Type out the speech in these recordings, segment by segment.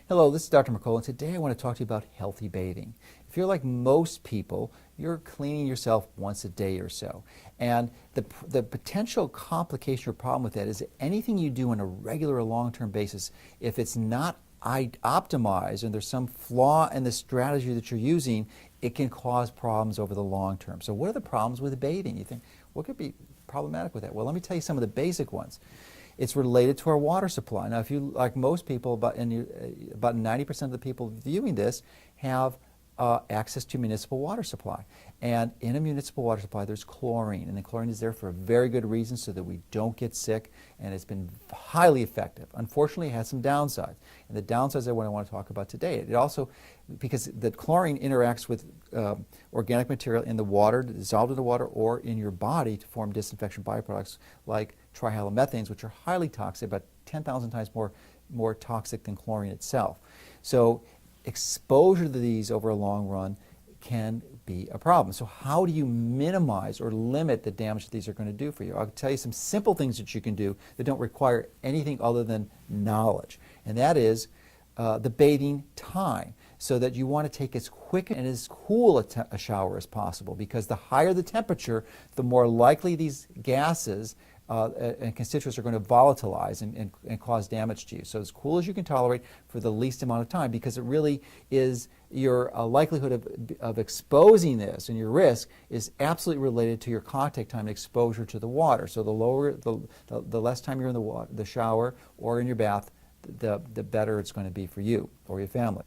Hello, this is Dr. Mercola, and today I want to talk to you about healthy bathing. If you're like most people, you're cleaning yourself once a day or so. And the potential complication or problem with that is that anything you do on a regular or long-term basis, if it's not optimized and there's some flaw in the strategy that you're using, it can cause problems over the long term. So what are the problems with bathing? You think, what could be problematic with that? Well, let me tell you some of the basic ones. It's related to our water supply. Now, if you, like most people, about 90% of the people viewing this have access to municipal water supply. And in a municipal water supply, there's chlorine. And the chlorine is there for a very good reason so that we don't get sick. And it's been highly effective. Unfortunately, it has some downsides. And the downsides are what I want to talk about today. It also, because the chlorine interacts with organic material in the water, dissolved in the water, or in your body to form disinfection byproducts like trihalomethanes, which are highly toxic, about 10,000 times more toxic than chlorine itself. So exposure to these over a long run can be a problem. So how do you minimize or limit the damage that these are going to do for you? I'll tell you some simple things that you can do that don't require anything other than knowledge. And that is the bathing time, so that you want to take as quick and as cool a shower as possible, because the higher the temperature, the more likely these gases and constituents are going to volatilize and cause damage to you. So as cool as you can tolerate for the least amount of time, because it really is your likelihood of exposing this, and your risk is absolutely related to your contact time and exposure to the water. So the less time you're in the shower or in your bath, the better it's going to be for you or your family.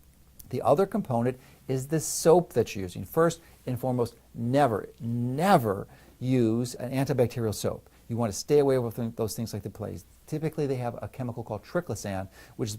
The other component is the soap that you're using. First and foremost, never use an antibacterial soap. You want to stay away from those things like the plague. Typically, they have a chemical called triclosan, which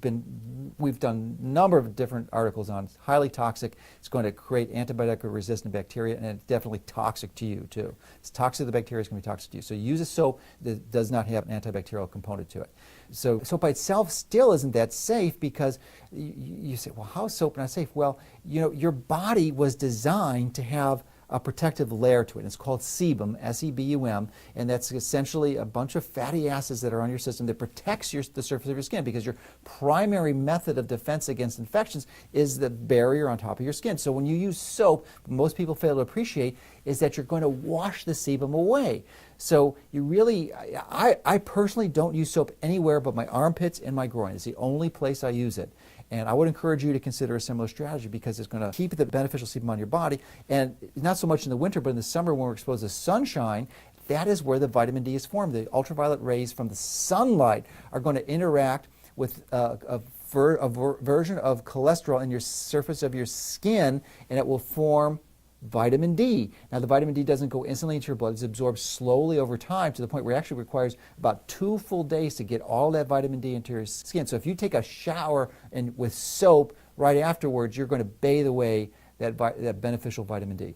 we've done a number of different articles on. It's highly toxic. It's going to create antibiotic-resistant bacteria, and it's definitely toxic to you, too. It's toxic to the bacteria, it's going to be toxic to you. So use a soap that does not have an antibacterial component to it. So soap by itself still isn't that safe, because you say, well, how is soap not safe? Well, you know, your body was designed to have a protective layer to it. It's called sebum, S-E-B-U-M, and that's essentially a bunch of fatty acids that are on your system that protects the surface of your skin, because your primary method of defense against infections is the barrier on top of your skin. So when you use soap, what most people fail to appreciate is that you're going to wash the sebum away. So you really, I personally don't use soap anywhere but my armpits and my groin. It's the only place I use it. And I would encourage you to consider a similar strategy, because it's going to keep the beneficial sebum on your body. And not so much in the winter, but in the summer when we're exposed to sunshine, that is where the vitamin D is formed. The ultraviolet rays from the sunlight are going to interact with a version of cholesterol in your surface of your skin, and it will form vitamin D. Now, the vitamin D doesn't go instantly into your blood. It's absorbed slowly over time to the point where it actually requires about 2 full days to get all that vitamin D into your skin. So if you take a shower with soap right afterwards, you're going to bathe away that beneficial vitamin D.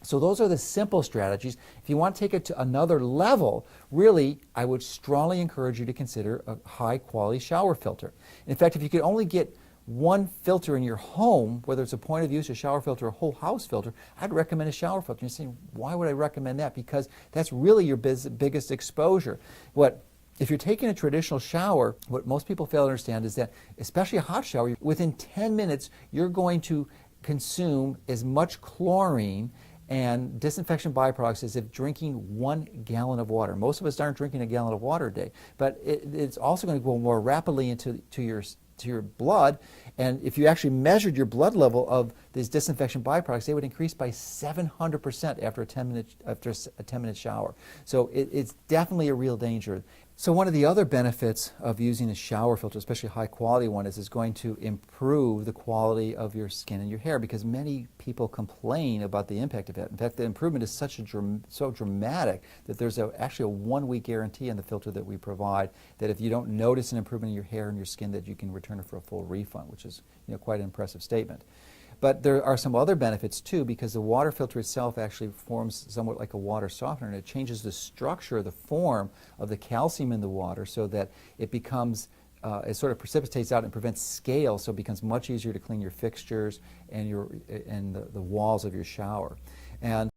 So those are the simple strategies. If you want to take it to another level, really, I would strongly encourage you to consider a high-quality shower filter. In fact, if you could only get one filter in your home, whether it's a point of use, a shower filter, or a whole house filter, I'd recommend a shower filter. You're saying, why would I recommend that? Because that's really your biggest exposure. If you're taking a traditional shower, what most people fail to understand is that, especially a hot shower, within 10 minutes, you're going to consume as much chlorine and disinfection byproducts as if drinking 1 gallon of water. Most of us aren't drinking a gallon of water a day, but it's also going to go more rapidly into your blood. And if you actually measured your blood level of these disinfection byproducts, they would increase by 700% after a 10-minute shower. So it's definitely a real danger. So one of the other benefits of using a shower filter, especially a high quality one, is it's going to improve the quality of your skin and your hair, because many people complain about the impact of it. In fact, the improvement is so dramatic that there's actually a 1-week guarantee on the filter that we provide, that if you don't notice an improvement in your hair and your skin, that you can return it for a full refund, which is, you know, quite an impressive statement. But there are some other benefits too, because the water filter itself actually forms somewhat like a water softener, and it changes the structure, the form of the calcium in the water, so that it becomes, it sort of precipitates out and prevents scale, so it becomes much easier to clean your fixtures and the walls of your shower. And